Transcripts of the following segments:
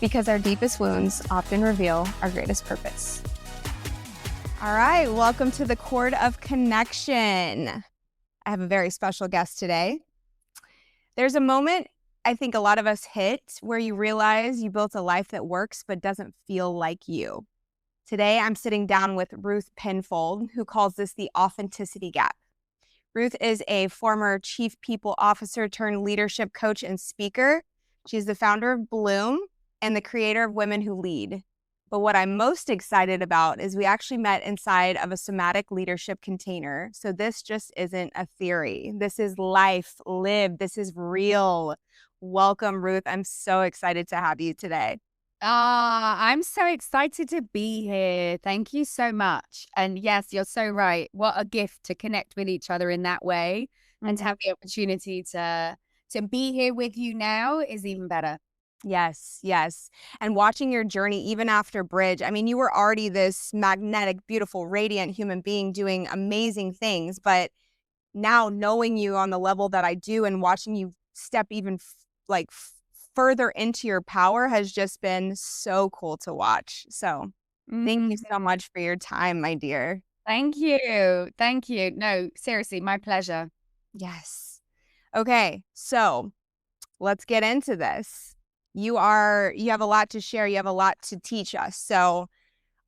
because our deepest wounds often reveal our greatest purpose. All right, welcome to the Chord of Connection. I have a very special guest today. There's a moment I think a lot of us hit where you realize you built a life that works but doesn't feel like you. Today, I'm sitting down with Ruth Penfold, who calls this the authenticity gap. Ruth is a former chief people officer turned leadership coach and speaker. She's the founder of Bloom and the creator of Women Who Lead. But what I'm most excited about is we actually met inside of a somatic leadership container. So this just isn't a theory. This is life lived. This is real. Welcome, Ruth. I'm so excited to have you today. I'm so excited to be here. Thank you so much. And yes, you're so right. What a gift to connect with each other in that way and to have the opportunity to be here with you now is even better. Yes, yes. And watching your journey, even after Bridge, I mean, you were already this magnetic, beautiful, radiant human being doing amazing things. But now knowing you on the level that I do and watching you step even further into your power has just been so cool to watch. So thank you so much for your time, my dear. Thank you. Thank you. No, seriously, my pleasure. Yes. Okay, so let's get into this. You have a lot to share. You have a lot to teach us. So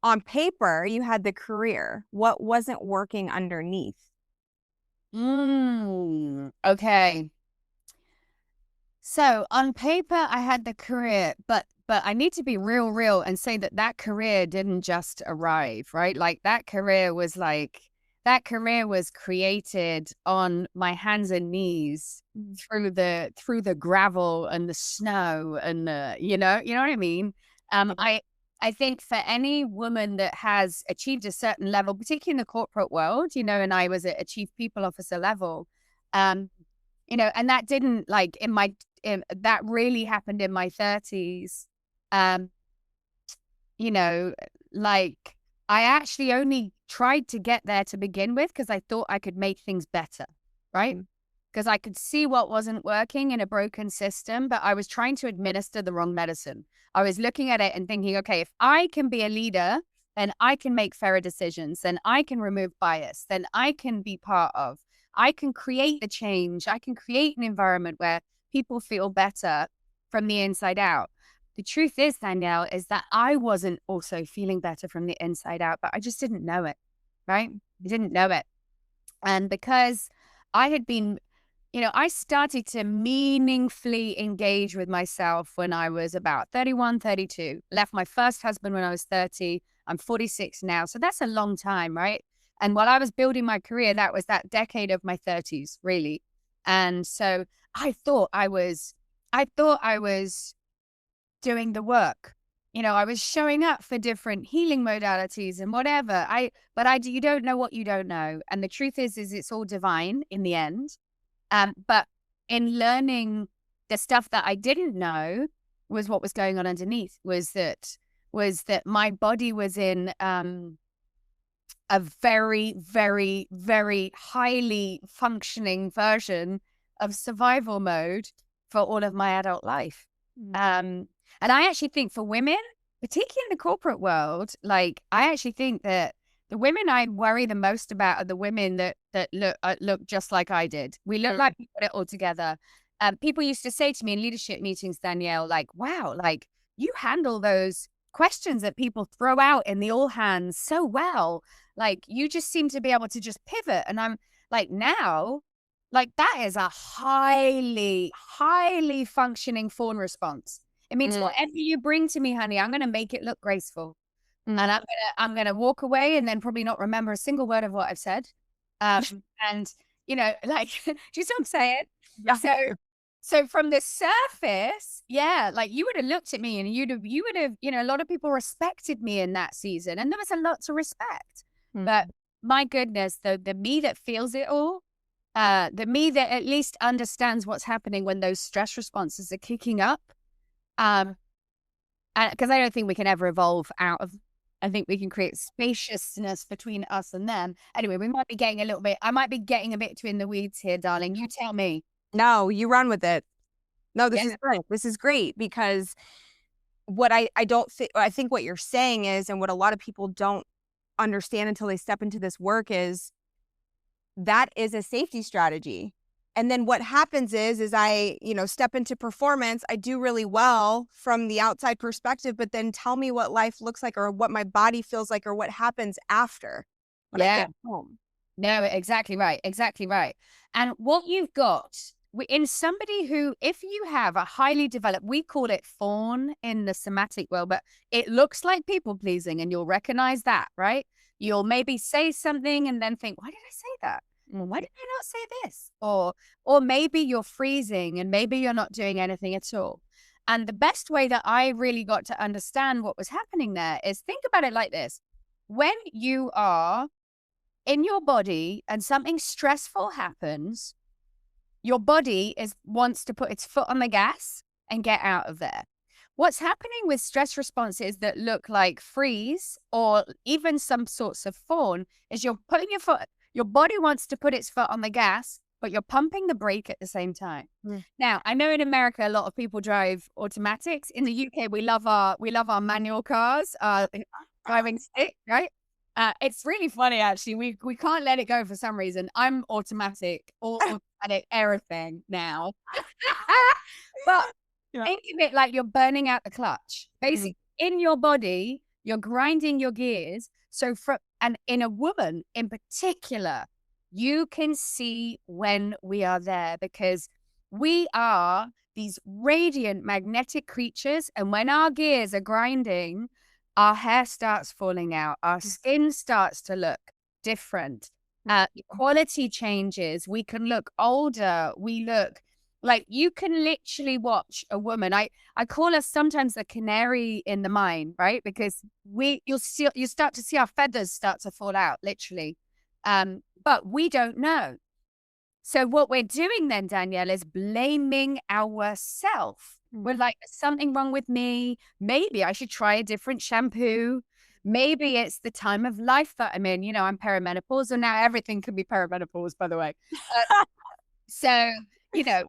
on paper, you had the career. What wasn't working underneath? Okay. So on paper, I had the career, but I need to be real and say that career didn't just arrive, right? That career was created on my hands and knees through the gravel and the snow and you know what I mean? I think for any woman that has achieved a certain level, particularly in the corporate world, and I was at a chief people officer level, and that didn't that really happened in my 30s. I actually only tried to get there to begin with because I thought I could make things better, right? Because I could see what wasn't working in a broken system, but I was trying to administer the wrong medicine. I was looking at it and thinking, okay, if I can be a leader, then I can make fairer decisions, then I can remove bias, then I can be part of, I can create the change, I can create an environment where people feel better from the inside out. The truth is, Danielle, is that I wasn't also feeling better from the inside out, but I just didn't know it, right? I didn't know it. And because I had been, I started to meaningfully engage with myself when I was about 31, 32. Left my first husband when I was 30. I'm 46 now. So that's a long time, right? And while I was building my career, that was that decade of my 30s, really. And so I thought I was doing the work. I was showing up for different healing modalities and whatever. You don't know what you don't know. And the truth is it's all divine in the end. But in learning the stuff that I didn't know was what was going on underneath was that my body was in a very, very, very highly functioning version of survival mode for all of my adult life. And I actually think for women, particularly in the corporate world, I actually think that the women I worry the most about are the women that look just like I did. We look like we put it all together. People used to say to me in leadership meetings, Danielle, wow, you handle those questions that people throw out in the all hands so well. You just seem to be able to just pivot. And I'm now, that is a highly, highly functioning fawn response. It means whatever you bring to me, honey, I'm going to make it look graceful. And I'm gonna walk away and then probably not remember a single word of what I've said. And do you see what I'm saying? Yeah. So from the surface, yeah, you would have looked at me and you would have, a lot of people respected me in that season, and there was a lot to respect. But my goodness, the me that feels it all, the me that at least understands what's happening when those stress responses are kicking up. Because I don't think we can ever evolve out of. I think we can create spaciousness between us and them. Anyway, I might be getting a bit too in the weeds here, darling. You tell me. No, you run with it. No, this is great. This is great because what I don't think, I think what you're saying is, and what a lot of people don't understand until they step into this work is that is a safety strategy. And then what happens is I, step into performance, I do really well from the outside perspective, but then tell me what life looks like or what my body feels like or what happens after when I get home. No, exactly right. Exactly right. And what you've got in somebody who, if you have a highly developed, we call it fawn in the somatic world, but it looks like people pleasing, and you'll recognize that, right? You'll maybe say something and then think, why did I say that? Why did I not say this? Or maybe you're freezing and maybe you're not doing anything at all. And the best way that I really got to understand what was happening there is, think about it like this. When you are in your body and something stressful happens, your body wants to put its foot on the gas and get out of there. What's happening with stress responses that look like freeze or even some sorts of fawn is you're putting your body wants to put its foot on the gas, but you're pumping the brake at the same time. Now, I know in America, a lot of people drive automatics. In the UK, we love our manual cars, driving stick, right? It's really funny, actually. We can't let it go for some reason. I'm automatic, automatic everything now. But think of it like you're burning out the clutch. Basically, in your body, you're grinding your gears. And in a woman in particular, you can see when we are there, because we are these radiant magnetic creatures. And when our gears are grinding, our hair starts falling out. Our skin starts to look different. Quality changes. We can look older. We look like, you can literally watch a woman. I call us sometimes the canary in the mine, right? Because you start to see our feathers start to fall out, literally. But we don't know. So what we're doing then, Danielle, is blaming ourselves. We're like, there's something wrong with me. Maybe I should try a different shampoo. Maybe it's the time of life that I'm in. I'm perimenopausal now. Everything can be perimenopause, by the way. So,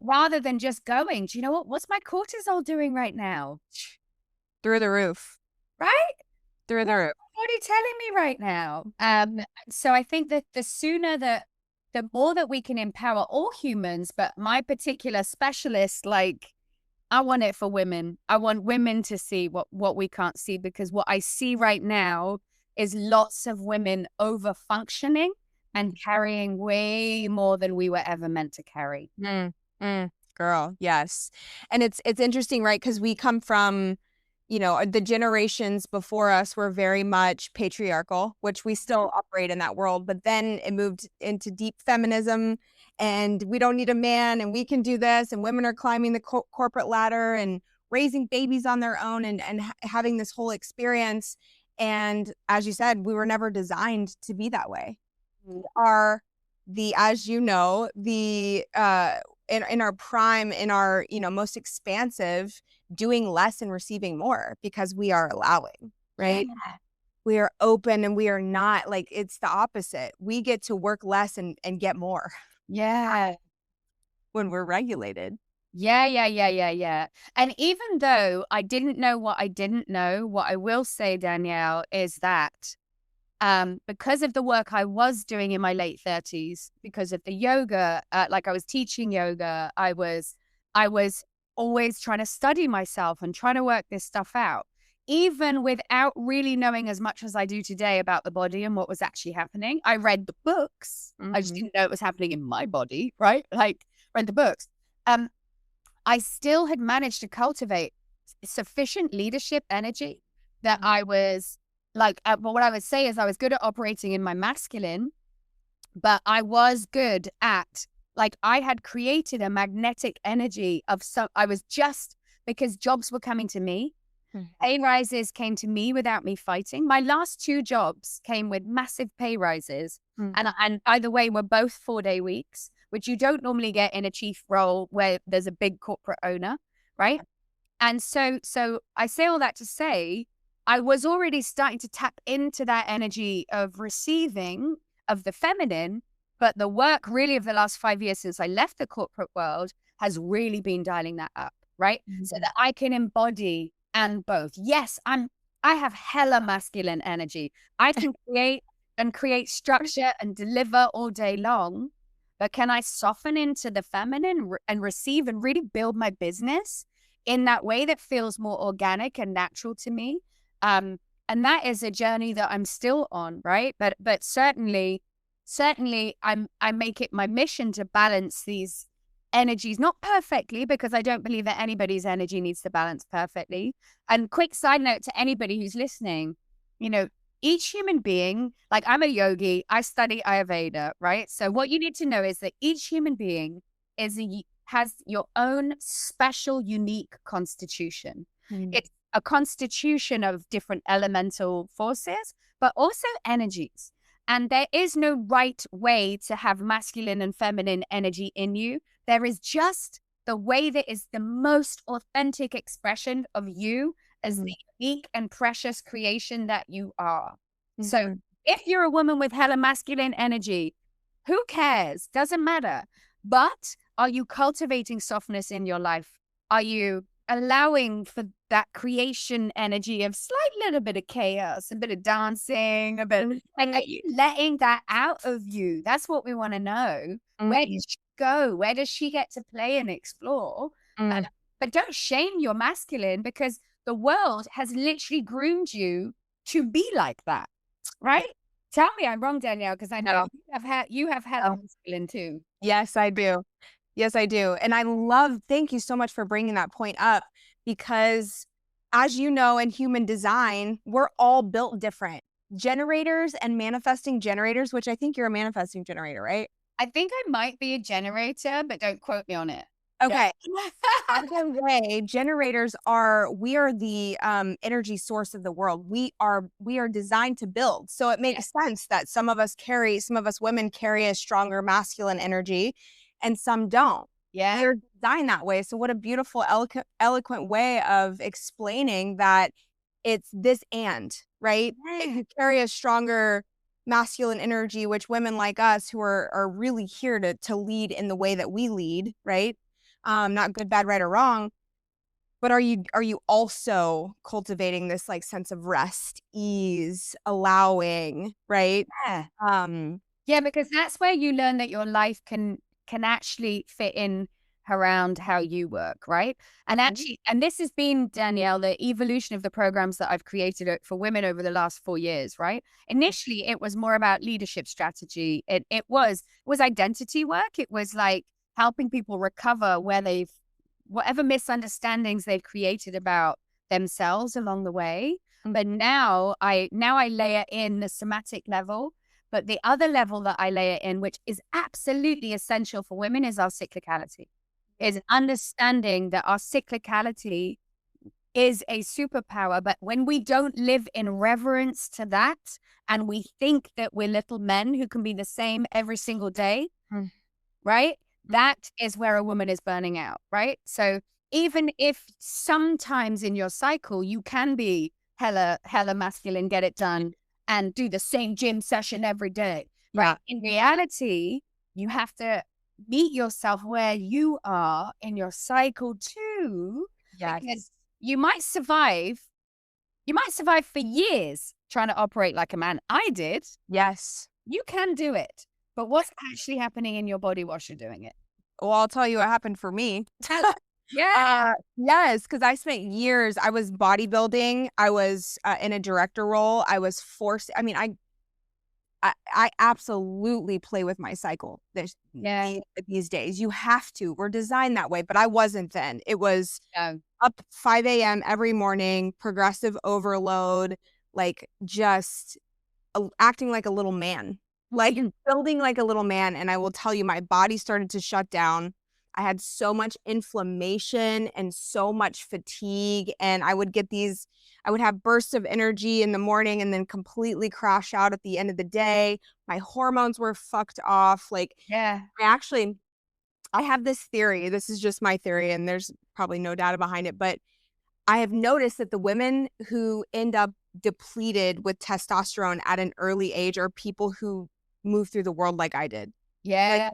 rather than just going, do you know what's my cortisol doing right now? Through the roof. Right? Through the roof. What are you telling me right now? So I think that the more that we can empower all humans, but my particular specialist, I want it for women. I want women to see what we can't see, because what I see right now is lots of women over functioning and carrying way more than we were ever meant to carry. Girl, yes. And it's interesting, right? Because we come from, the generations before us were very much patriarchal, which we still operate in that world. But then it moved into deep feminism, and we don't need a man, and we can do this. And women are climbing the corporate ladder and raising babies on their own, and having this whole experience. And as you said, we were never designed to be that way. We are as you know, in our prime, in our, most expansive, doing less and receiving more, because we are allowing, right? Yeah. We are open, and we are not it's the opposite. We get to work less and get more. Yeah. When we're regulated. Yeah. And even though I didn't know what I didn't know, what I will say, Danielle, is that because of the work I was doing in my late 30s, because of the yoga, I was teaching yoga, I was always trying to study myself and trying to work this stuff out, even without really knowing as much as I do today about the body and what was actually happening. I read the books. I just didn't know it was happening in my body, right? Read the books. I still had managed to cultivate sufficient leadership energy that I was what I would say is I was good at operating in my masculine, but I was good at, I had created a magnetic energy of I was just, because jobs were coming to me. Pay rises came to me without me fighting. My last 2 jobs came with massive pay rises. And by the way, were both 4-day weeks, which you don't normally get in a chief role where there's a big corporate owner, right? And so I say all that to say, I was already starting to tap into that energy of receiving, of the feminine, but the work really of the last 5 years since I left the corporate world has really been dialing that up, right? So that I can embody and both. Yes, I have hella masculine energy. I can create structure and deliver all day long. But can I soften into the feminine and receive and really build my business in that way that feels more organic and natural to me? And that is a journey that I'm still on, right? But certainly I make it my mission to balance these energies, not perfectly, because I don't believe that anybody's energy needs to balance perfectly. And quick side note to anybody who's listening, you know, each human being, like I'm a yogi, I study Ayurveda, right? So what you need to know is that each human being has your own special, unique constitution. Mm. It's a constitution of different elemental forces, but also energies. And there is no right way to have masculine and feminine energy in you. There is just the way that is the most authentic expression of you as the unique and precious creation that you are. So if you're a woman with hella masculine energy, who cares? Doesn't matter. But are you cultivating softness in your life? Are you allowing for that creation energy of slight little bit of chaos, a bit of dancing, a bit like, are you letting that out of you? That's what we want to know. Where does she go? Where does she get to play and explore? But don't shame your masculine, because the world has literally groomed you to be like that, right? Tell me I'm wrong, Danielle, because I know you have had masculine too. Yes, I do. Yes, I do. And thank you so much for bringing that point up, because as you know, in human design, we're all built different. Generators and manifesting generators, which I think you're a manifesting generator, right? I think I might be a generator, but don't quote me on it. Okay. Either way, we are the energy source of the world. We are designed to build. So it makes sense that some of us women carry a stronger masculine energy and some don't. Yeah. They're designed that way. So what a beautiful, eloquent way of explaining that it's this right? If you carry a stronger masculine energy, which women like us who are really here to lead in the way that we lead, right? Not good, bad, right, or wrong. But are you also cultivating this like sense of rest, ease, allowing, right? Yeah, because that's where you learn that your life can actually fit in around how you work, right? And actually, and this has been, Danielle, the evolution of the programs that I've created for women over the last 4 years, right? Initially, it was more about leadership strategy. It was identity work. It was like helping people recover whatever misunderstandings they've created about themselves along the way. But now I layer in the somatic level. But the other level that I layer in, which is absolutely essential for women, is our cyclicality. Is understanding that our cyclicality is a superpower. But when we don't live in reverence to that, and we think that we're little men who can be the same every single day, right? That is where a woman is burning out, right? So even if sometimes in your cycle, you can be hella masculine, get it done, and do the same gym session every day, right? In reality, you have to meet yourself where you are in your cycle too, because you might survive for years trying to operate like a man. I did. Yes. You can do it. But what's actually happening in your body whilst you're doing it? Well, I'll tell you what happened for me. Yes, because I spent years, I was bodybuilding. I was in a director role. I was forced. I mean, I absolutely play with my cycle these days. You have to. We're designed that way, but I wasn't then. It was up 5 a.m. every morning, progressive overload, like just acting like a little man, like building like a little man. And I will tell you, my body started to shut down. I had so much inflammation and so much fatigue, and I would have bursts of energy in the morning and then completely crash out at the end of the day. My hormones were fucked off. Like, I have this theory. This is just my theory, and there's probably no data behind it, but I have noticed that the women who end up depleted with testosterone at an early age are people who move through the world like I did. Like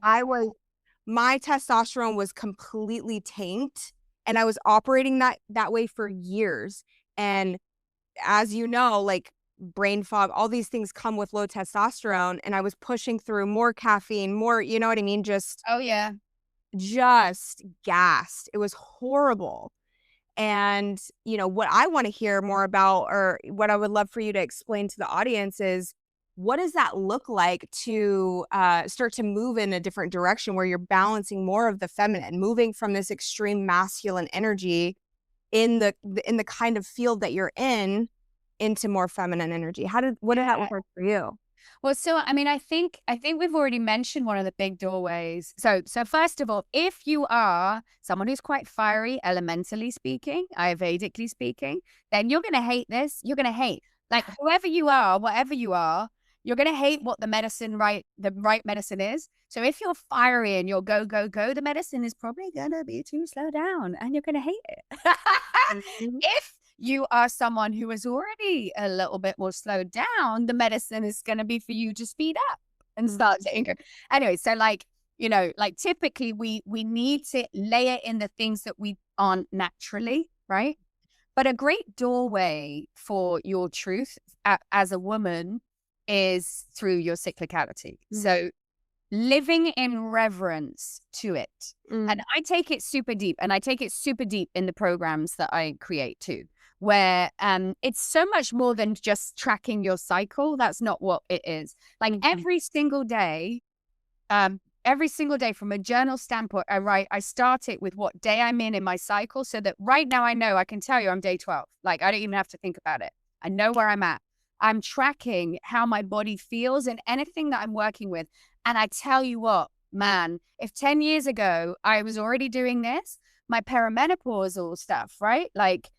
my testosterone was completely tanked And I was operating that way for years. And as you know, like brain fog, all these things come with low testosterone. And I was pushing through more caffeine, more, you know what I mean? Oh, yeah. Just gassed. It was horrible. And, what I want to hear more about, or what I would love for you to explain to the audience is, what does that look like to start to move in a different direction where you're balancing more of the feminine, moving from this extreme masculine energy in the kind of field that you're in into more feminine energy? What did that look like for you? Well, so I mean, I think we've already mentioned one of the big doorways. So first of all, if you are someone who's quite fiery, elementally speaking, Ayurvedically speaking, then you're gonna hate this. You're gonna hate, like, whoever you are, whatever you are, you're gonna hate what the right medicine is. So if you're fiery and you're go, go, go, the medicine is probably gonna be too slow down and you're gonna hate it. Mhm. If you are someone who is already a little bit more slowed down, the medicine is going to be for you to speed up and start to anger. Anyway, so like, like typically we need to layer in the things that we aren't naturally, right? But a great doorway for your truth as a woman is through your cyclicality. So living in reverence to it. And I take it super deep, and I take it super deep in the programs that I create too, where it's so much more than just tracking your cycle. That's not what it is. Like every single day from a journal standpoint, I start it with what day I'm in my cycle, so that right now I know I can tell you I'm day 12. Like I don't even have to think about it. I know where I'm at. I'm tracking how my body feels and anything that I'm working with. And I tell you what, man, if 10 years ago I was already doing this, my perimenopausal stuff, right? Like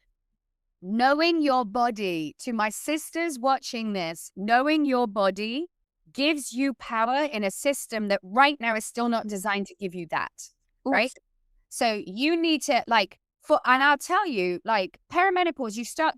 knowing your body, to my sisters watching this, knowing your body gives you power in a system that right now is still not designed to give you that, right? So you need to and I'll tell you, like perimenopause, I started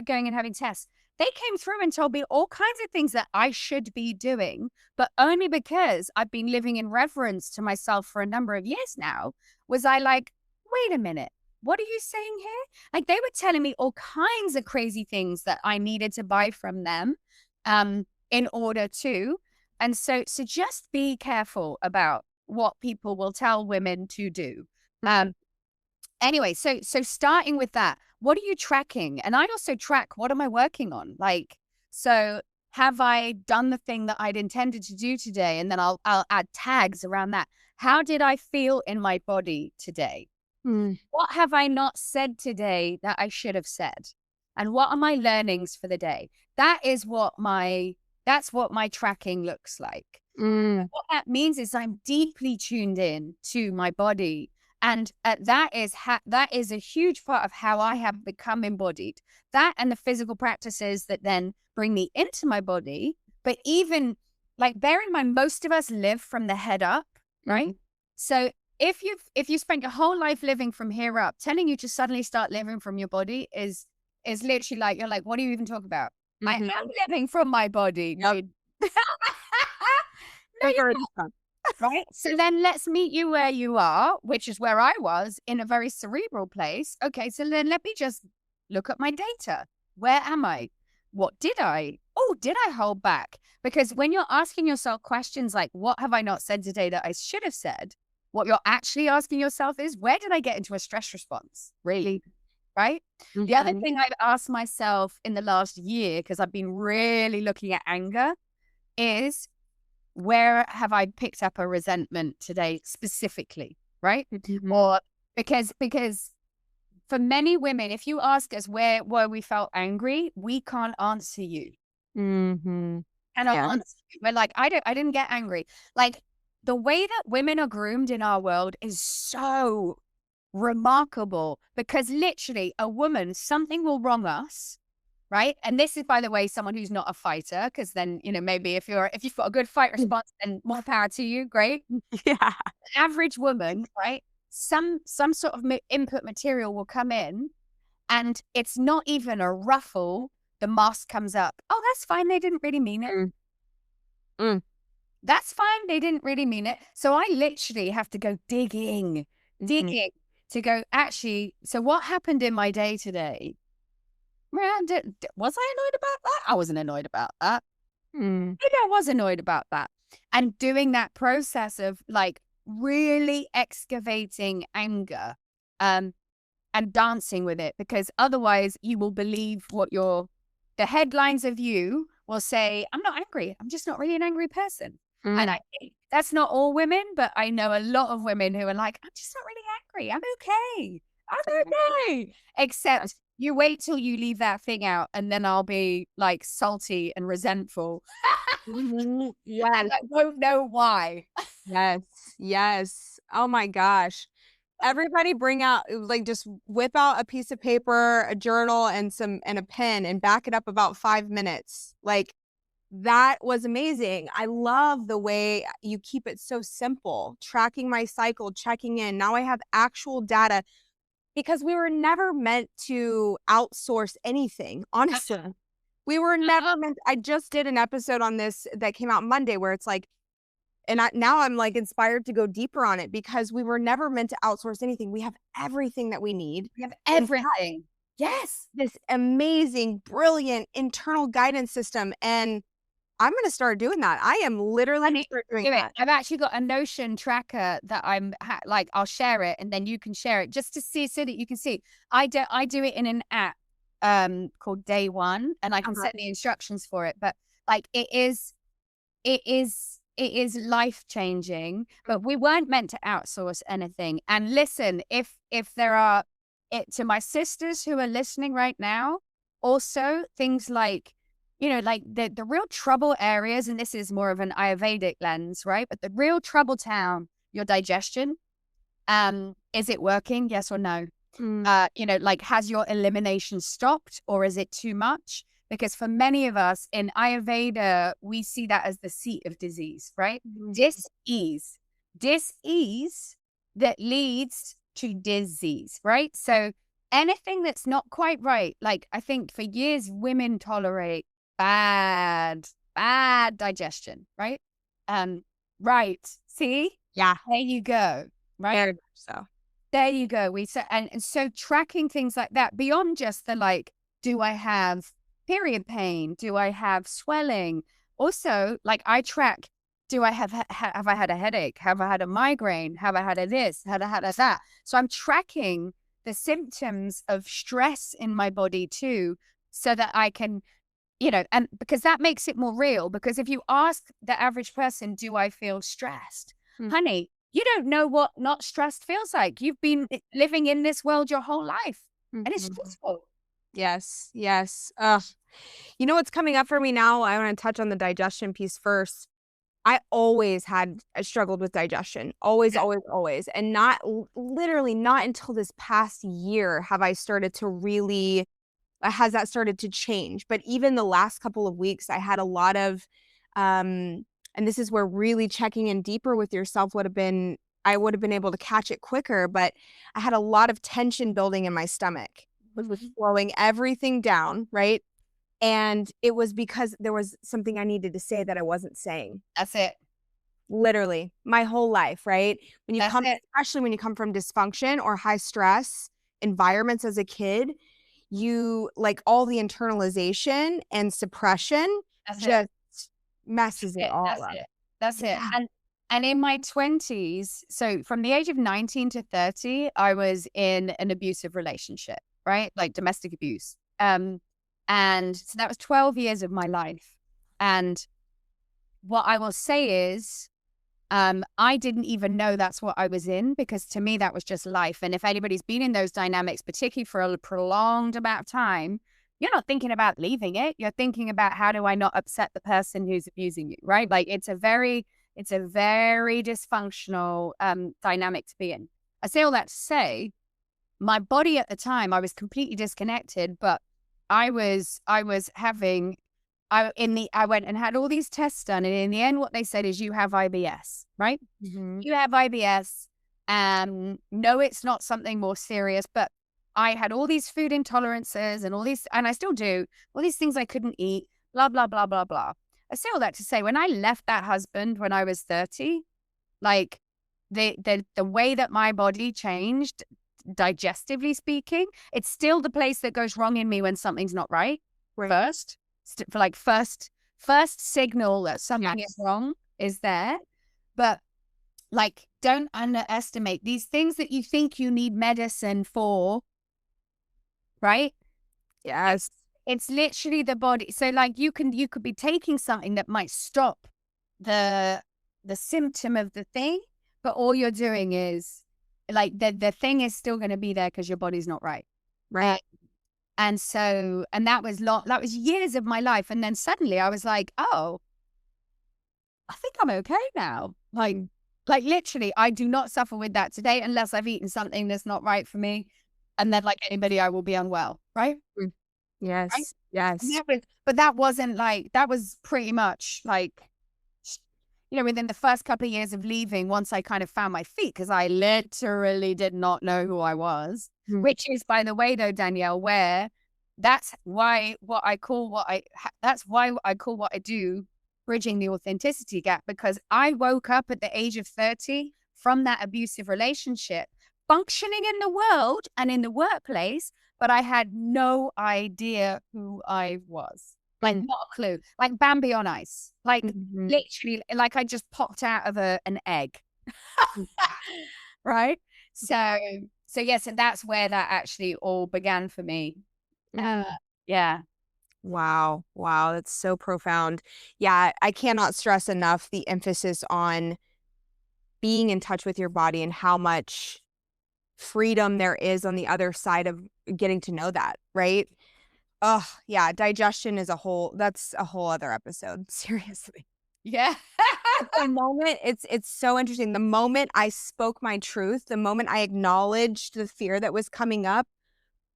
going and having tests. They came through and told me all kinds of things that I should be doing, but only because I've been living in reverence to myself for a number of years now, was I like, wait a minute, what are you saying here? Like they were telling me all kinds of crazy things that I needed to buy from them in order to. And so just be careful about what people will tell women to do. Anyway, so starting with that, what are you tracking? And I also track, what am I working on? Like, so have I done the thing that I'd intended to do today? And then I'll add tags around that. How did I feel in my body today? What have I not said today that I should have said? And what are my learnings for the day? That's what my tracking looks like. What that means is I'm deeply tuned in to my body. And that is a huge part of how I have become embodied. That and the physical practices that then bring me into my body. But even like bear in mind, most of us live from the head up, right? So if you spent your whole life living from here up, telling you to suddenly start living from your body is literally like, you're like, what are you even talking about? I am living from my body. No, you're not. Right? So then let's meet you where you are, which is where I was, in a very cerebral place. Okay, so then let me just look at my data. Where am I? What did I? Oh, did I hold back? Because when you're asking yourself questions like, what have I not said today that I should have said? What you're actually asking yourself is, where did I get into a stress response? Really? Right? The other thing I've asked myself in the last year, because I've been really looking at anger, is, where have I picked up a resentment today specifically, right? Or because for many women, if you ask us where we felt angry, we can't answer you. And we're like, I didn't get angry. Like the way that women are groomed in our world is so remarkable, because literally a woman, something will wrong us. Right. And this is, by the way, someone who's not a fighter, because then, maybe if you've got a good fight response, then more power to you. Great. Yeah. Average woman, right? Some sort of input material will come in and it's not even a ruffle. The mask comes up. Oh, that's fine. They didn't really mean it. That's fine. They didn't really mean it. So I literally have to go digging to go, actually, so what happened in my day today? Was I annoyed about that? I wasn't annoyed about that. Maybe I was annoyed about that. And doing that process of like really excavating anger and dancing with it, because otherwise you will believe what the headlines of you will say, I'm not angry. I'm just not really an angry person. And I think that's not all women, but I know a lot of women who are like, I'm just not really angry. I'm okay. I'm okay. Except you wait till you leave that thing out, and then I'll be like salty and resentful. Yes. I won't know why. Yes. Oh my gosh. Everybody bring out, like, just whip out a piece of paper, a journal, and a pen, and back it up about 5 minutes. Like, that was amazing. I love the way you keep it so simple. Tracking my cycle, checking in. Now I have actual data, because we were never meant to outsource anything, honestly. We were never meant. I just did an episode on this that came out Monday where it's like, and now I'm like inspired to go deeper on it, because we were never meant to outsource anything. We have everything that we need. We have everything. Yes. This amazing, brilliant internal guidance system. And I'm going to start doing that. I am literally going to start doing that. I've actually got a Notion tracker that I'll share it, and then you can share it just to see, so that you can see. I do it in an app called Day One, and I can set the instructions for it. But like, it is life changing. But we weren't meant to outsource anything. And listen, if there are to my sisters who are listening right now, also things like, like the real trouble areas, and this is more of an Ayurvedic lens, right? But the real trouble town, your digestion, is it working? Yes or no? Like, has your elimination stopped, or is it too much? Because for many of us in Ayurveda, we see that as the seat of disease, right? Dis-ease that leads to disease, right? So anything that's not quite right, like, I think for years, women tolerate bad digestion, right? Right. See? Yeah. There you go. Right. So there you go. And so tracking things like that, beyond just the like, do I have period pain? Do I have swelling? Also, like, I track, do I have I had a headache? Have I had a migraine? Have I had a this? Have I had a that? So I'm tracking the symptoms of stress in my body too, so that I can, and because that makes it more real. Because if you ask the average person, do I feel stressed? Honey, you don't know what not stressed feels like. You've been living in this world your whole life, and it's stressful. Yes. You know what's coming up for me now? I want to touch on the digestion piece first. I always had struggled with digestion. Always. And literally not until this past year have I started to really, has that started to change. But even the last couple of weeks, I had a lot of, and this is where really checking in deeper with yourself I would have been able to catch it quicker, but I had a lot of tension building in my stomach. It was slowing everything down, right? And it was because there was something I needed to say that I wasn't saying. That's it. Literally my whole life, right? Especially when you come from dysfunction or high stress environments as a kid, you like all the internalization and suppression messes it all up. That's it. And in my 20s, so from the age of 19 to 30, I was in an abusive relationship, right? Like domestic abuse. And so that was 12 years of my life. And what I will say is, I didn't even know that's what I was in, because to me, that was just life. And if anybody's been in those dynamics, particularly for a prolonged amount of time, you're not thinking about leaving it. You're thinking about, how do I not upset the person who's abusing you, right? Like, it's a very dysfunctional dynamic to be in. I say all that to say, my body at the time, I was completely disconnected, but I went and had all these tests done, and in the end, what they said is, you have IBS, right? You have IBS, no, it's not something more serious, but I had all these food intolerances and and I still do, all these things I couldn't eat, blah, blah, blah, blah, blah. I say all that to say, when I left that husband when I was 30, like the way that my body changed digestively speaking. It's still the place that goes wrong in me when something's not right. First, for like first signal that something is wrong is there. But like, don't underestimate these things that you think you need medicine for, right? Yes. It's literally the body. So like you could be taking something that might stop the symptom of the thing, but all you're doing is like the thing is still going to be there because your body's not right. Right. And so, and that was years of my life. And then suddenly I was like, oh, I think I'm okay now. Like literally, I do not suffer with that today unless I've eaten something that's not right for me. And then like anybody, I will be unwell. Right. Yes. Right? Yes. But that wasn't like, that was pretty much like, you know, within the first couple of years of leaving, once I kind of found my feet, because I literally did not know who I was, which is, by the way, though, Danielle, that's why I call what I do bridging the authenticity gap, because I woke up at the age of 30 from that abusive relationship, functioning in the world and in the workplace, but I had no idea who I was. Like, not a clue. Like Bambi on ice. Like, literally, like I just popped out of an egg. Right? So yes, and that's where that actually all began for me. Yeah. Wow. Wow. That's so profound. Yeah. I cannot stress enough the emphasis on being in touch with your body and how much freedom there is on the other side of getting to know that, right? Oh, yeah, digestion is that's a whole other episode, seriously. Yeah. The moment it's so interesting. The moment I spoke my truth, the moment I acknowledged the fear that was coming up,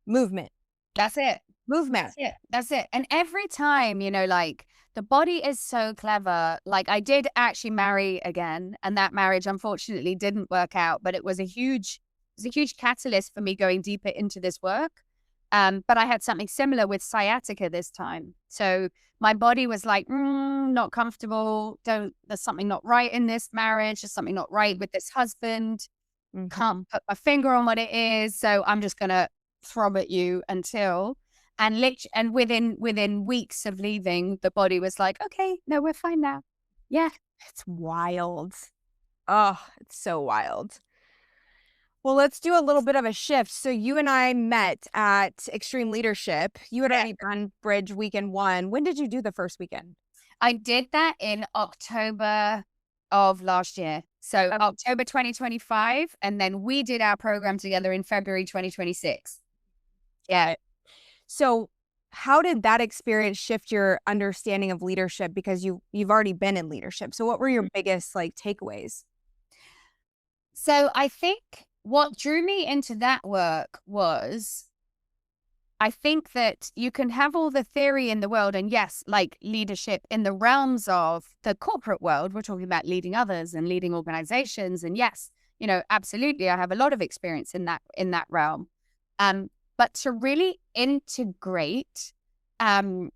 movement. That's it. Movement. That's it. And every time, you know, like the body is so clever. Like I did actually marry again, and that marriage unfortunately didn't work out, but it was a huge catalyst for me going deeper into this work. But I had something similar with sciatica this time. So my body was like, not comfortable. There's something not right in this marriage. There's something not right with this husband. Can't put my finger on what it is. So I'm just going to throb at you until, and within weeks of leaving, the body was like, okay, no, we're fine now. Yeah. It's wild. Oh, it's so wild. Well, let's do a little bit of a shift. So you and I met at Extreme Leadership. You had already done Bridge Weekend 1. When did you do the first weekend? I did that in October of last year. So October 2025. And then we did our program together in February 2026. Yeah. So how did that experience shift your understanding of leadership? Because you've already been in leadership. So what were your biggest takeaways? So I think what drew me into that work was, I think that you can have all the theory in the world, and yes, like leadership in the realms of the corporate world, we're talking about leading others and leading organizations. And yes, you know, absolutely, I have a lot of experience in that realm. But to really integrate and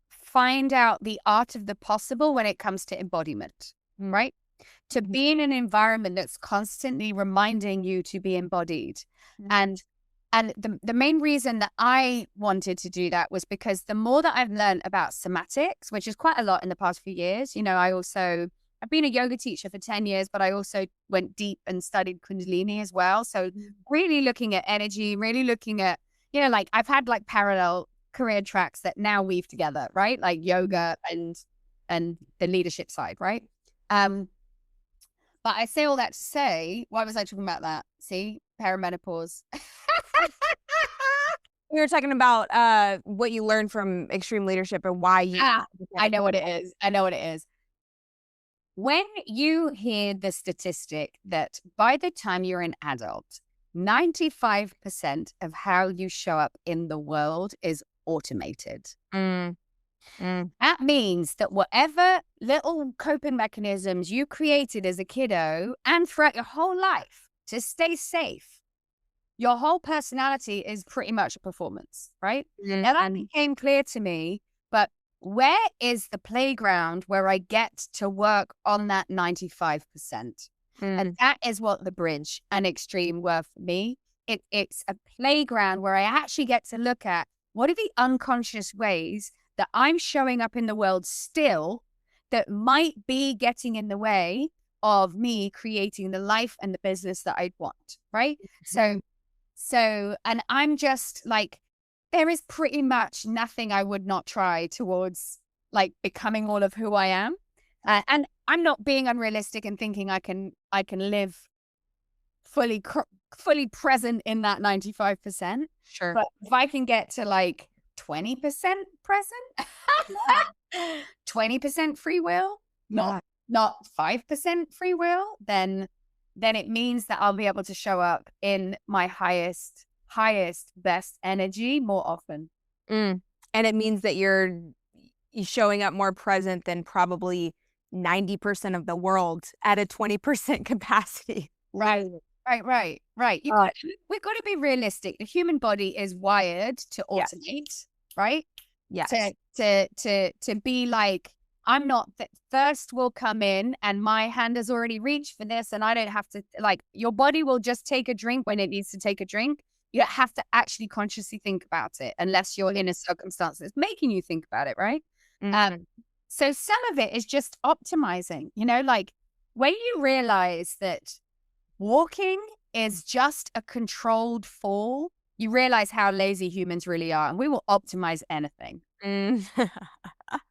find out the art of the possible when it comes to embodiment, right? To be in an environment that's constantly reminding you to be embodied. And the main reason that I wanted to do that was because the more that I've learned about somatics, which is quite a lot in the past few years, you know, I've been a yoga teacher for 10 years, but I also went deep and studied Kundalini as well. So really looking at energy, really looking at, you know, like I've had like parallel career tracks that now weave together, right? Like yoga and the leadership side, right? But I say all that to say, why was I talking about that? See, perimenopause. We were talking about what you learned from Extreme Leadership and why you. I know what it is. When you hear the statistic that by the time you're an adult, 95% of how you show up in the world is automated. That means that whatever little coping mechanisms you created as a kiddo and throughout your whole life to stay safe, your whole personality is pretty much a performance, right? Now that became clear to me, but where is the playground where I get to work on that 95%? And that is what the bridge and extreme were for me. It's a playground where I actually get to look at what are the unconscious ways that I'm showing up in the world still that might be getting in the way of me creating the life and the business that I'd want, right? So, and I'm just like, there is pretty much nothing I would not try towards like becoming all of who I am. And I'm not being unrealistic and thinking I can live fully present in that 95%. Sure. But if I can get to like 20% present, 20% free will, not 5% free will, then it means that I'll be able to show up in my highest, best energy more often. And it means that you're showing up more present than probably 90% of the world at a 20% capacity. Right. We've got to be realistic. The human body is wired to automate, right? Yes. To be like, I'm not, thirst will come in and my hand has already reached for this and I don't have to, like, your body will just take a drink when it needs to take a drink. You don't have to actually consciously think about it unless you're in a circumstance that's making you think about it, right? So some of it is just optimizing, you know, like when you realize that walking is just a controlled fall, you realize how lazy humans really are, and we will optimize anything. We'll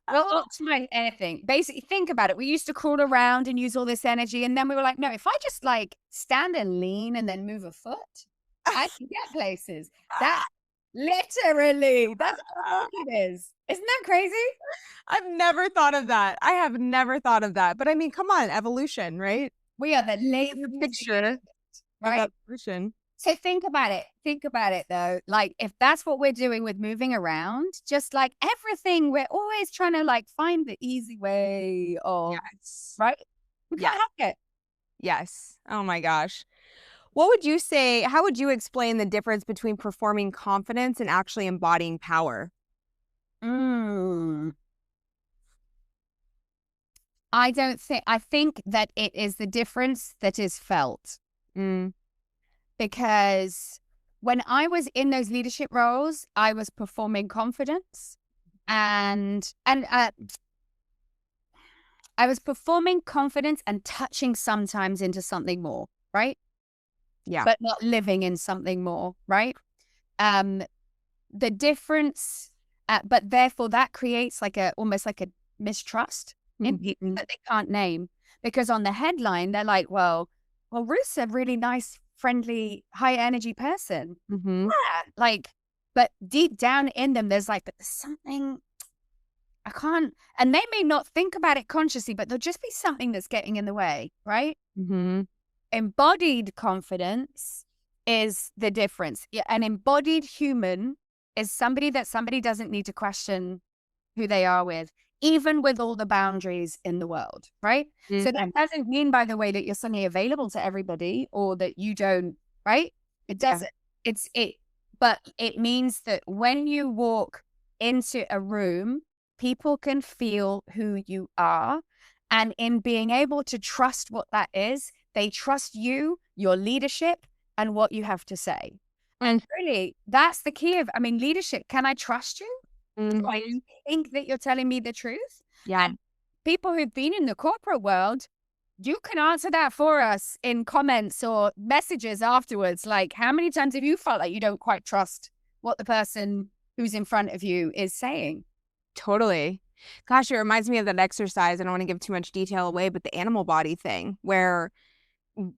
optimize anything. Basically, think about it. We used to crawl around and use all this energy, and then we were like, no, if I just like stand and lean and then move a foot, I can get places. That literally, that's what it is. Isn't that crazy? I've never thought of that. I have never thought of that. But I mean, come on, evolution, right? We are the lazy picture, right? Evolution. So think about it. Think about it though. Like if that's what we're doing with moving around, just like everything, we're always trying to like find the easy way of, right? We can't have it. Yes. Oh my gosh. What would you say, how would you explain the difference between performing confidence and actually embodying power? I think that it is the difference that is felt. Because when I was in those leadership roles, I was performing confidence and I was performing confidence and touching sometimes into something more, right? Yeah. But not living in something more, right? The difference, but therefore that creates like almost like a mistrust in people that they can't name. Because on the headline, they're like, well, Ruth's a really nice, friendly, high energy person. Yeah, like, but deep down in them, there's like, but there's something I can't, and they may not think about it consciously, but there'll just be something that's getting in the way, right? Embodied confidence is the difference. An embodied human is somebody that somebody doesn't need to question who they are with, even with all the boundaries in the world, right? So that doesn't mean, by the way, that you're suddenly available to everybody or that you don't, right? It doesn't. But it means that when you walk into a room, people can feel who you are. And in being able to trust what that is, they trust you, your leadership, and what you have to say. And really, that's the key of, I mean, leadership. Can I trust you? Do I think that you're telling me the truth? Yeah. And people who've been in the corporate world, you can answer that for us in comments or messages afterwards. Like, how many times have you felt like you don't quite trust what the person who's in front of you is saying? Totally. Gosh, it reminds me of that exercise. I don't want to give too much detail away, but the animal body thing where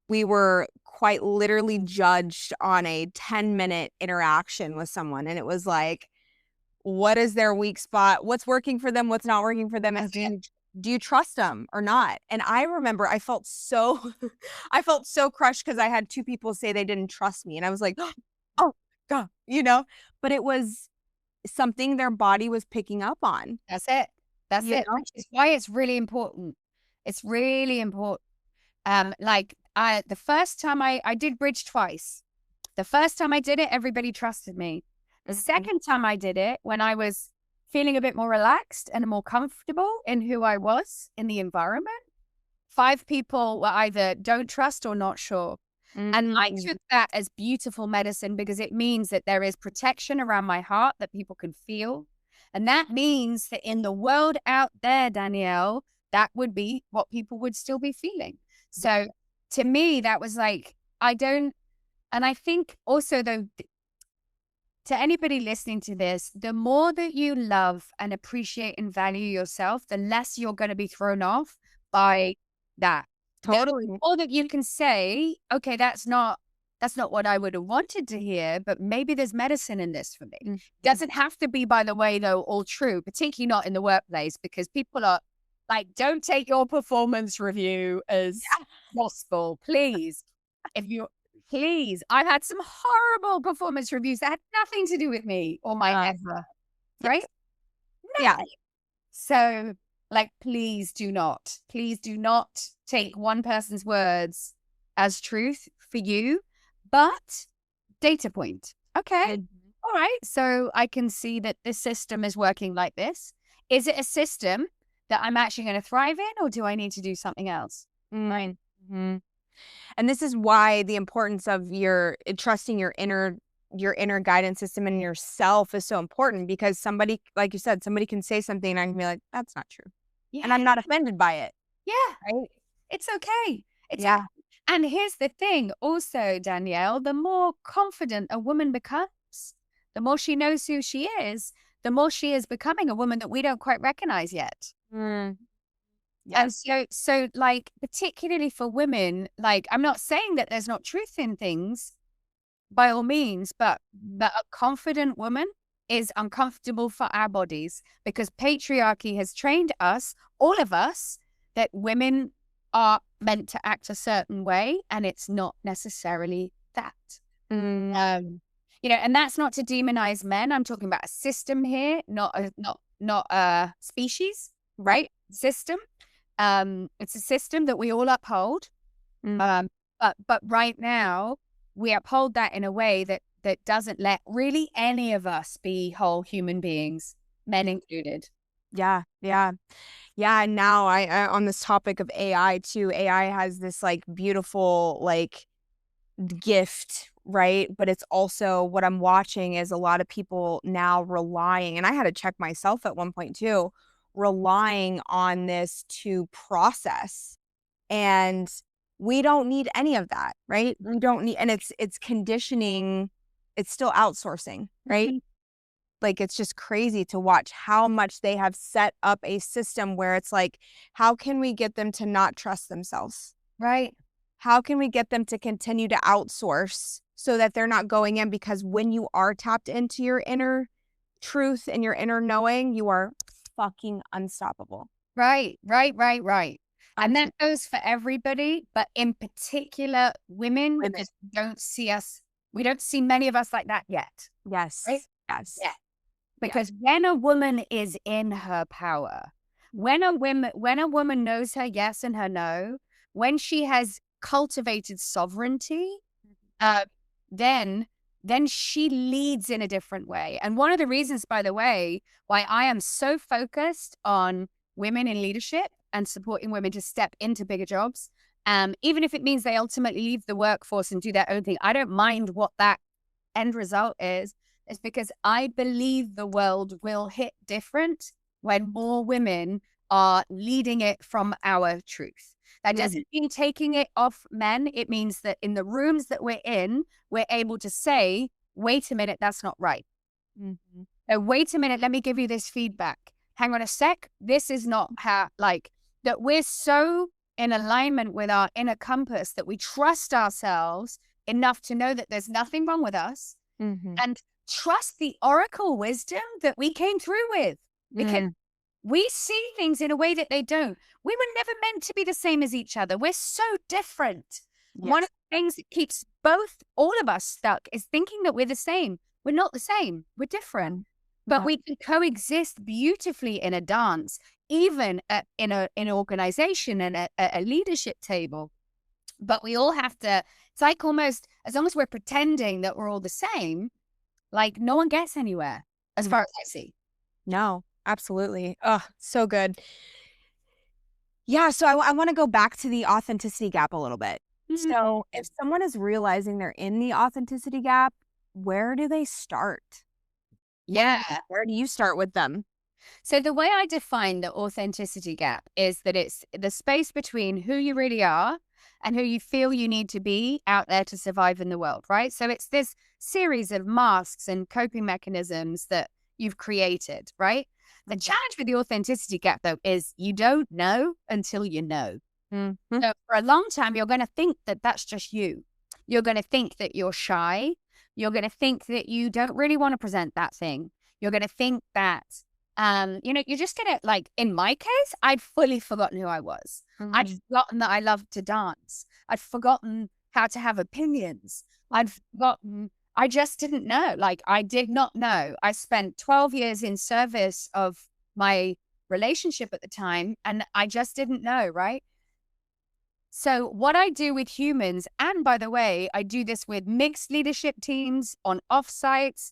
we were quite literally judged on a 10-minute interaction with someone. And it was like, what is their weak spot? What's working for them? What's not working for them? And do you trust them or not? And I remember I felt so crushed because I had two people say they didn't trust me. And I was like, oh God, you know, but it was something their body was picking up on. That's it. That's it. Which is why it's really important. It's really important. The first time I did bridge twice. The first time I did it, everybody trusted me. The second time I did it, when I was feeling a bit more relaxed and more comfortable in who I was in the environment, 5 people were either don't trust or not sure. And I took that as beautiful medicine because it means that there is protection around my heart that people can feel. And that means that in the world out there, Danielle, that would be what people would still be feeling. So to me, that was like, and I think also though, to anybody listening to this, the more that you love and appreciate and value yourself, the less you're going to be thrown off by that. Totally. The more that you can say, okay, that's not what I would have wanted to hear, but maybe there's medicine in this for me. Doesn't have to be, by the way, though, all true, particularly not in the workplace, because people are like, don't take your performance review as gospel, please. Please, I've had some horrible performance reviews that had nothing to do with me or my effort, right? Yeah. So, like, please do not take one person's words as truth for you, but data point. Okay, all right. So I can see that this system is working like this. Is it a system that I'm actually going to thrive in, or do I need to do something else? And this is why the importance of trusting your inner guidance system and yourself is so important, because somebody, like you said, somebody can say something and I can be like, that's not true. Yeah. And I'm not offended by it. Yeah. Right? It's okay. And here's the thing also, Danielle, the more confident a woman becomes, the more she knows who she is, the more she is becoming a woman that we don't quite recognize yet. And so like, particularly for women, like, I'm not saying that there's not truth in things by all means, but a confident woman is uncomfortable for our bodies because patriarchy has trained us, all of us, that women are meant to act a certain way, and it's not necessarily that. And that's not to demonize men. I'm talking about a system here, not a species, right? System. It's a system that we all uphold. But right now we uphold that in a way that doesn't let really any of us be whole human beings, men included. Yeah. And now I on this topic of AI too, AI has this like beautiful like gift, right? But it's also, what I'm watching is a lot of people now relying, and I had to check myself at one point too, relying on this to process. And we don't need any of that, right? We don't need, and it's conditioning, it's still outsourcing, right? Like, it's just crazy to watch how much they have set up a system where it's like, how can we get them to not trust themselves? Right. How can we get them to continue to outsource so that they're not going in? Because when you are tapped into your inner truth and your inner knowing, you are fucking unstoppable. Right. And that goes for everybody, but in particular, women just don't see us. We don't see many of us like that yet. Yes. Right? Yes. Yeah. Because when a woman is in her power, when a woman knows her yes and her no, when she has cultivated sovereignty, then she leads in a different way. And one of the reasons, by the way, why I am so focused on women in leadership and supporting women to step into bigger jobs, even if it means they ultimately leave the workforce and do their own thing, I don't mind what that end result is because I believe the world will hit different when more women are leading it from our truth. That doesn't mean taking it off men. It means that in the rooms that we're in, we're able to say, wait a minute, that's not right. Wait a minute, let me give you this feedback. Hang on a sec. This is not how, like, that we're so in alignment with our inner compass that we trust ourselves enough to know that there's nothing wrong with us and trust the oracle wisdom that we came through with. Because we see things in a way that they don't. We were never meant to be the same as each other. We're so different. Yes. One of the things that keeps all of us stuck is thinking that we're the same. We're not the same. We're different. But we can coexist beautifully in a dance, even in an organization and a leadership table. But we all have to, it's like almost, as long as we're pretending that we're all the same, like no one gets anywhere as far as I see. No. Absolutely. Oh, so good. Yeah, so I want to go back to the authenticity gap a little bit. Mhm. So if someone is realizing they're in the authenticity gap, where do they start? Yeah. Where do you start with them? So the way I define the authenticity gap is that it's the space between who you really are and who you feel you need to be out there to survive in the world, right? So it's this series of masks and coping mechanisms that you've created, right? The challenge with the authenticity gap, though, is you don't know until you know. Mm-hmm. So for a long time, you're going to think that that's just you. You're going to think that you're shy. You're going to think that you don't really want to present that thing. You're going to think that, you're just going to, like, in my case, I'd fully forgotten who I was. I'd forgotten that I loved to dance. I'd forgotten how to have opinions. I'd forgotten, I just didn't know. Like, I did not know. I spent 12 years in service of my relationship at the time, and I just didn't know, right? So what I do with humans, and by the way, I do this with mixed leadership teams on offsites.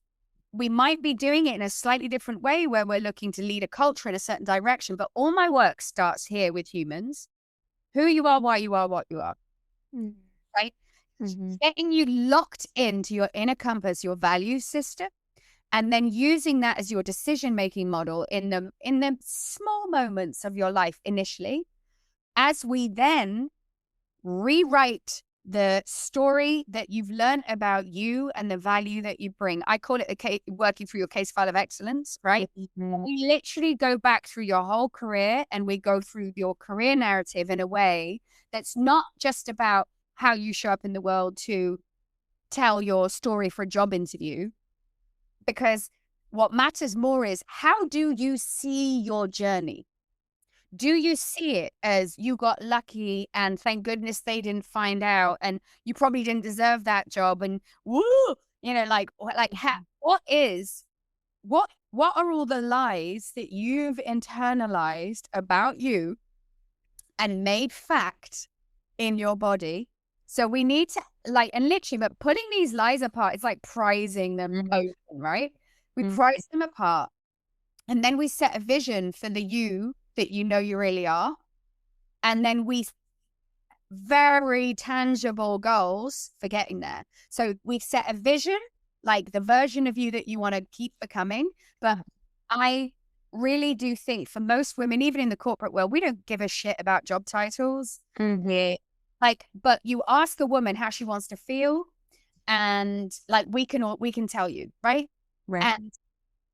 We might be doing it in a slightly different way where we're looking to lead a culture in a certain direction, but all my work starts here with humans. Who you are, why you are, what you are, right? Mm-hmm. Getting you locked into your inner compass, your value system, and then using that as your decision-making model in the small moments of your life initially, as we then rewrite the story that you've learned about you and the value that you bring. I call it working through your case file of excellence, right? Mm-hmm. We literally go back through your whole career and we go through your career narrative in a way that's not just about how you show up in the world to tell your story for a job interview, because what matters more is how do you see your journey? Do you see it as you got lucky and thank goodness they didn't find out and you probably didn't deserve that job and woo, what are all the lies that you've internalized about you and made fact in your body? So we need to, like, and literally, but putting these lies apart, it's like prizing them open, right? We prize them apart. And then we set a vision for the you that you know you really are. And then we very tangible goals for getting there. So we set a vision, like the version of you that you want to keep becoming. But I really do think for most women, even in the corporate world, we don't give a shit about job titles. Mm-hmm. Like, but you ask a woman how she wants to feel, and like we can tell you, right? Right.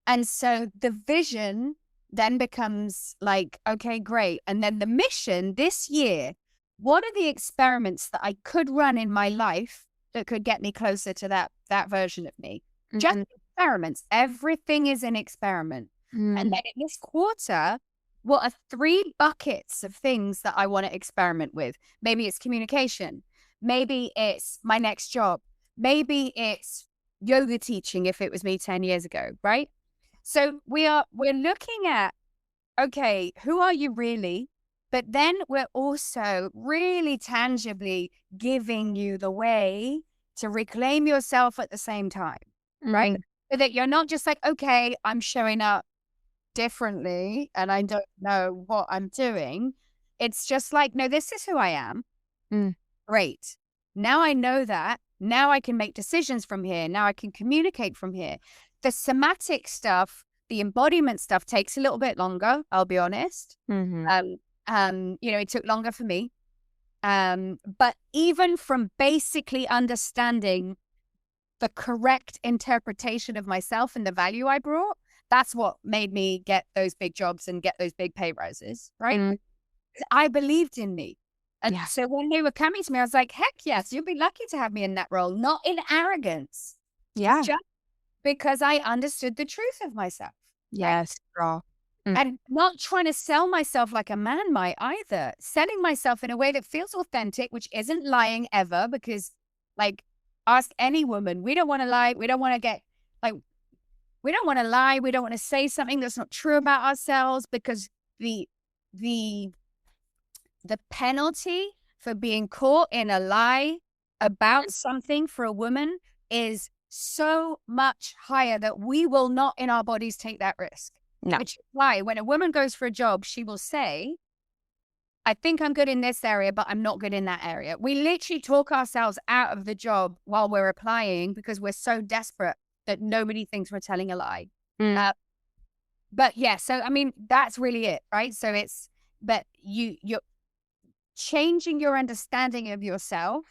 And so the vision then becomes like, okay, great. And then the mission this year, what are the experiments that I could run in my life that could get me closer to that version of me? Just experiments. Everything is an experiment. And then in this quarter, what are 3 buckets of things that I want to experiment with? Maybe it's communication. Maybe it's my next job. Maybe it's yoga teaching if it was me 10 years ago, right? So we're looking at, okay, who are you really? But then we're also really tangibly giving you the way to reclaim yourself at the same time, right? So that you're not just like, okay, I'm showing up differently and I don't know what I'm doing. It's just like, no, this is who I am. Great. Now I know that. Now I can make decisions from here. Now I can communicate from here. The somatic stuff, the embodiment stuff takes a little bit longer, I'll be honest. It took longer for me. But even from basically understanding the correct interpretation of myself and the value I brought, that's what made me get those big jobs and get those big pay rises, right? I believed in me. And so when they were coming to me, I was like, heck yes, you'll be lucky to have me in that role, not in arrogance. Yeah. Just because I understood the truth of myself. Yes, girl. And not trying to sell myself like a man might either. Selling myself in a way that feels authentic, which isn't lying ever, because, like, ask any woman, we don't want to lie. We don't want to get, like, we don't want to lie. We don't want to say something that's not true about ourselves, because the penalty for being caught in a lie about something for a woman is so much higher that we will not in our bodies take that risk. No. Which is why when a woman goes for a job, she will say, I think I'm good in this area, but I'm not good in that area. We literally talk ourselves out of the job while we're applying because we're so desperate that nobody thinks we're telling a lie. But yeah, so I mean, that's really it, right? So but you're changing your understanding of yourself,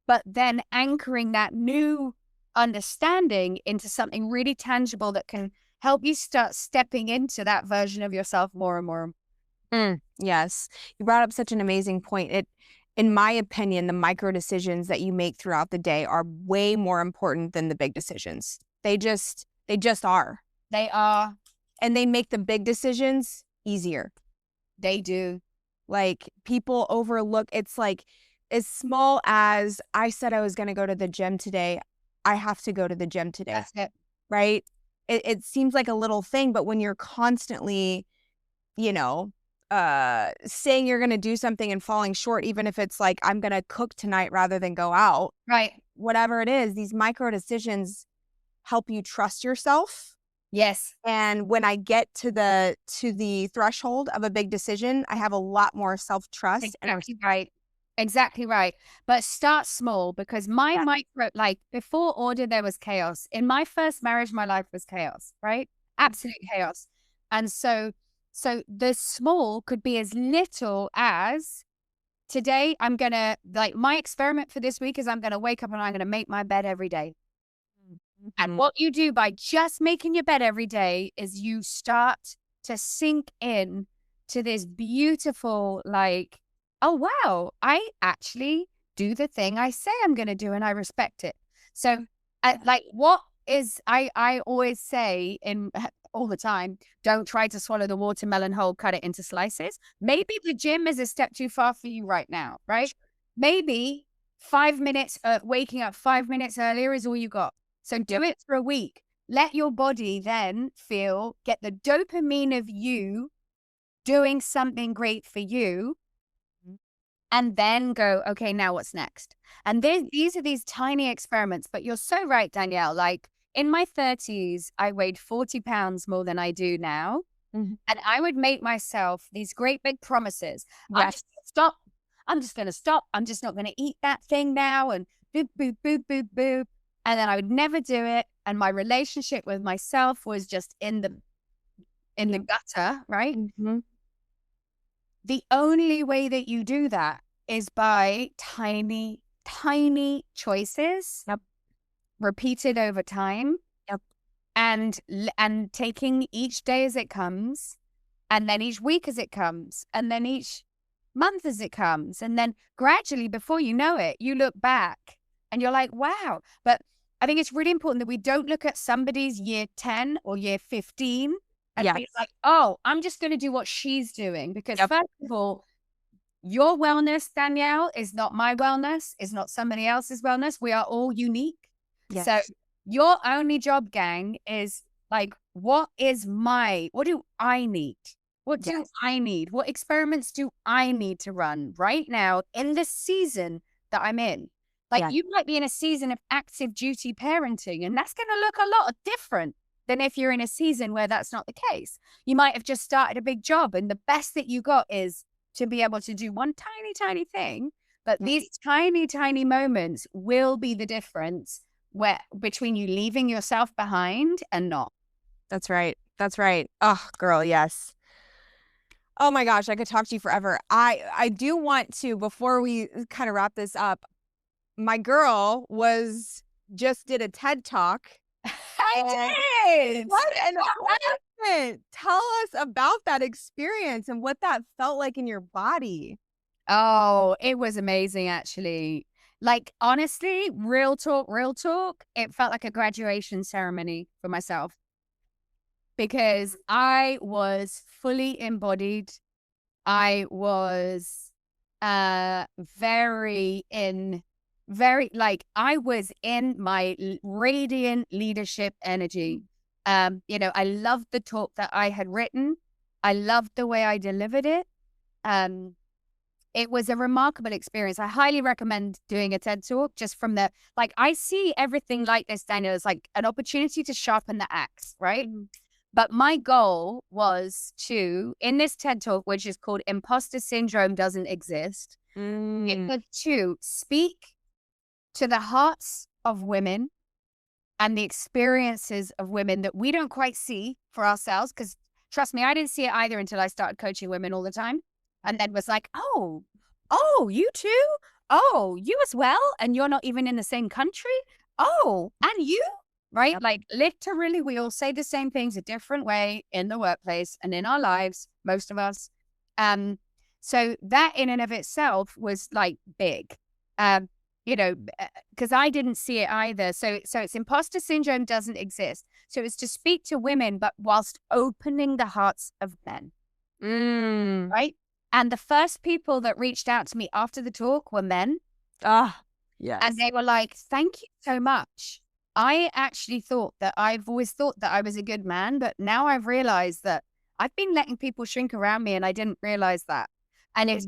but then anchoring that new understanding into something really tangible that can help you start stepping into that version of yourself more and more. Yes. You brought up such an amazing point. In my opinion, the micro decisions that you make throughout the day are way more important than the big decisions. They just are. They are. And they make the big decisions easier. They do. Like, people overlook, it's like, as small as I said I was going to go to the gym today, I have to go to the gym today. That's it. Right? It seems like a little thing, but when you're constantly, saying you're going to do something and falling short, even if it's like, I'm going to cook tonight rather than go out. Right. Whatever it is, these micro decisions help you trust yourself. Yes. And when I get to the threshold of a big decision, I have a lot more self-trust. Exactly right. But start small, because my micro, like before order, there was chaos. In my first marriage, my life was chaos, right? Absolute chaos. And so the small could be as little as, today I'm going to, like, my experiment for this week is I'm going to wake up and I'm going to make my bed every day. And what you do by just making your bed every day is you start to sink in to this beautiful, like, oh, wow, I actually do the thing I say I'm going to do and I respect it. So like, I always say all the time, don't try to swallow the watermelon whole, cut it into slices. Maybe the gym is a step too far for you right now, right? Maybe 5 minutes, waking up 5 minutes earlier is all you got. So do it for a week. Let your body then get the dopamine of you doing something great for you, and then go, okay, now what's next? And these are these tiny experiments, but you're so right, Danielle. Like, in my 30s, I weighed 40 pounds more than I do now. And I would make myself these great big promises. Yes. I'm just going to stop. I'm just not going to eat that thing now. And boop, boop, boop, boop, boop. And then I would never do it. And my relationship with myself was just in the gutter, right? The only way that you do that is by tiny, tiny choices, repeated over time, and taking each day as it comes, and then each week as it comes, and then each month as it comes. And then gradually, before you know it, you look back and you're like, wow. But I think it's really important that we don't look at somebody's year 10 or year 15 and be like, oh, I'm just going to do what she's doing. Because first of all, your wellness, Danielle, is not my wellness, is not somebody else's wellness. We are all unique. Yes. So your only job, gang, is like, what do I need? What do I need? What experiments do I need to run right now in the season that I'm in? Like, you might be in a season of active duty parenting, and that's going to look a lot different than if you're in a season where that's not the case. You might have just started a big job, and the best that you got is to be able to do one tiny, tiny thing. But these tiny, tiny moments will be the difference between you leaving yourself behind and not. That's right. That's right. Oh, girl, yes. Oh my gosh, I could talk to you forever. I do want to, before we kind of wrap this up, my girl just did a TED Talk. I did. What an honor. Tell us about that experience and what that felt like in your body. Oh, it was amazing, actually. Like, honestly, real talk, it felt like a graduation ceremony for myself, because I was fully embodied. I was I was in my radiant leadership energy. I loved the talk that I had written. I loved the way I delivered it. It was a remarkable experience. I highly recommend doing a TED Talk, just from I see everything like this, Daniel, as like an opportunity to sharpen the axe, right? But my goal was to, in this TED Talk, which is called Imposter Syndrome Doesn't Exist, it was to speak to the hearts of women and the experiences of women that we don't quite see for ourselves. Because trust me, I didn't see it either until I started coaching women all the time. And then was like, oh, you too? Oh, you as well? And you're not even in the same country? Oh, and you? Right? Like literally, we all say the same things a different way in the workplace and in our lives, most of us. So that in and of itself was like big. Because I didn't see it either. So it's imposter syndrome doesn't exist. So it's to speak to women, but whilst opening the hearts of men. Right? And the first people that reached out to me after the talk were men. Yes. And they were like, thank you so much. I actually thought that I've always thought that I was a good man, but now I've realized that I've been letting people shrink around me and I didn't realize that. And it's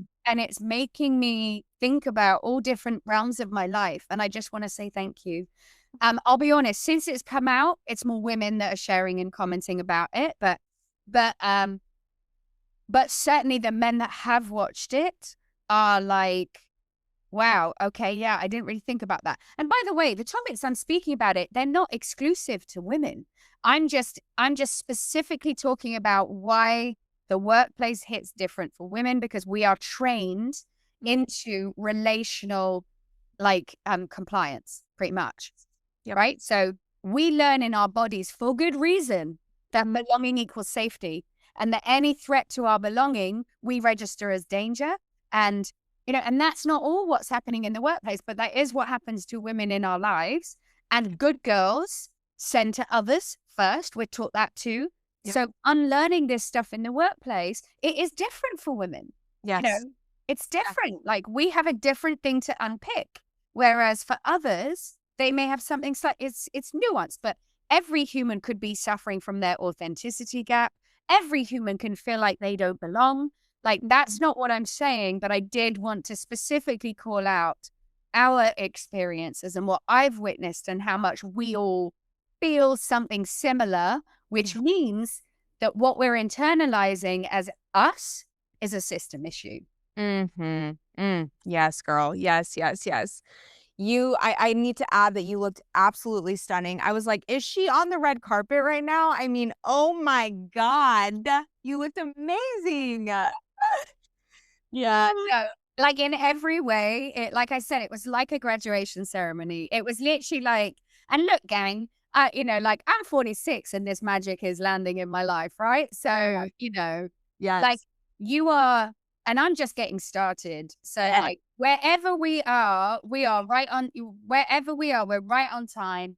making me think about all different realms of my life. And I just want to say thank you. I'll be honest, since it's come out, it's more women that are sharing and commenting about it. But certainly the men that have watched it are like, wow, okay, yeah, I didn't really think about that. And by the way, the topics I'm speaking about they're not exclusive to women. I'm just specifically talking about why the workplace hits different for women, because we are trained into relational compliance pretty much. Yep. Right? So we learn in our bodies for good reason that belonging equals safety, and that any threat to our belonging, we register as danger. And, and that's not all what's happening in the workplace, but that is what happens to women in our lives. And good girls send to others first. We're taught that too. Yep. So unlearning this stuff in the workplace, it is different for women. Yes. It's different. Yeah. Like we have a different thing to unpick. Whereas for others, they may have something slightly, it's nuanced, but every human could be suffering from their authenticity gap. Every human can feel like they don't belong. Like that's not what I'm saying, but I did want to specifically call out our experiences and what I've witnessed and how much we all feel something similar, which means that what we're internalizing as us is a system issue. Yes, girl. Yes. I need to add that you looked absolutely stunning. I was like, is she on the red carpet right now? I mean, oh my God, you looked amazing. Yeah. No, like in every way, like I said, it was like a graduation ceremony. It was literally like, and look, gang, like I'm 46 and this magic is landing in my life, right? So, yes. Like you are, and I'm just getting started. So like wherever we are right on, wherever we are, we're right on time.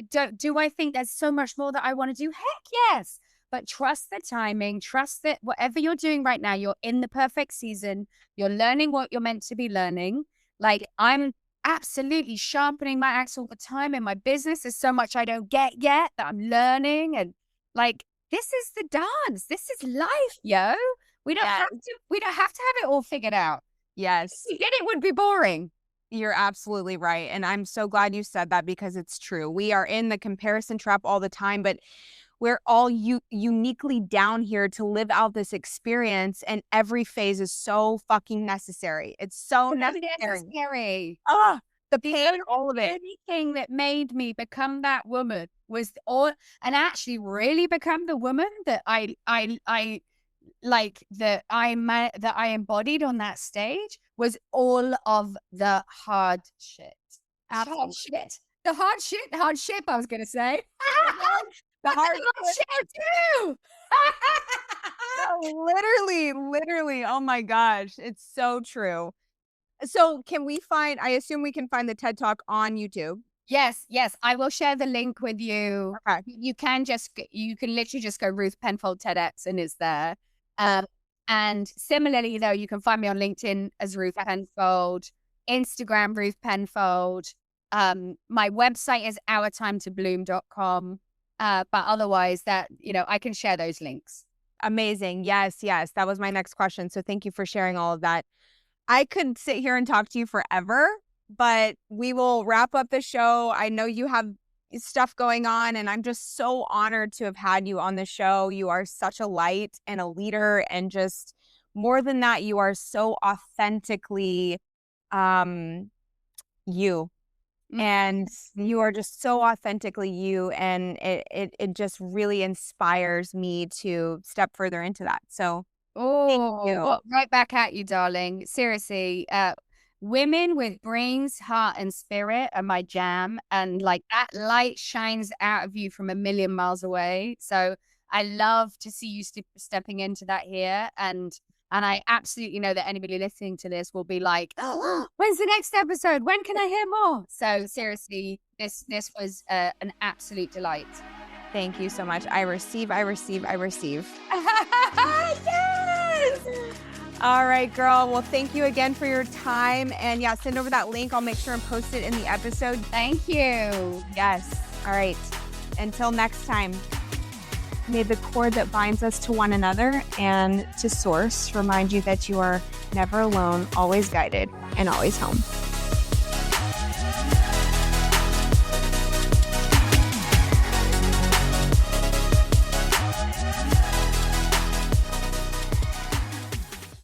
Do I think there's so much more that I want to do? Heck yes. But trust the timing, trust that whatever you're doing right now, you're in the perfect season. You're learning what you're meant to be learning. Like I'm absolutely sharpening my axe all the time in my business. There's so much I don't get yet that I'm learning. And like, this is the dance. This is life, yo. We don't have to have it all figured out. Yes. If we did, it would be boring. You're absolutely right. And I'm so glad you said that, because it's true. We are in the comparison trap all the time, but we're all uniquely down here to live out this experience, and every phase is so fucking necessary. It's so necessary. The pain, all of it. Anything that made me become that woman was and actually really become the woman that I embodied on that stage was all of the hard shit. The hard shit, I was going to say. The hard shit too. No, literally. Oh my gosh. It's so true. So I assume we can find the TED Talk on YouTube. Yes. I will share the link with you. Okay. You can literally just go Ruth Penfold TEDx and it's there. And similarly though, you can find me on LinkedIn as Ruth Penfold, Instagram, Ruth Penfold. My website is ourtimetobloom.com. But otherwise that, I can share those links. Amazing. Yes. That was my next question. So thank you for sharing all of that. I could sit here and talk to you forever, but we will wrap up the show. I know you have stuff going on, and I'm just so honored to have had you on the show. You are such a light and a leader, and just more than that, you are so authentically you. And you are just so authentically you, and it just really inspires me to step further into that. So thank you. Well, right back at you, darling. Seriously, women with brains, heart, and spirit are my jam. And like that light shines out of you from a million miles away. So I love to see you stepping into that here. And I absolutely know that anybody listening to this will be like, oh, when's the next episode? When can I hear more? So seriously, this was an absolute delight. Thank you so much. I receive. Yes! All right, girl. Well, thank you again for your time. And yeah, send over that link. I'll make sure and post it in the episode. Thank you. Yes. All right. Until next time. May the cord that binds us to one another and to Source remind you that you are never alone, always guided, and always home.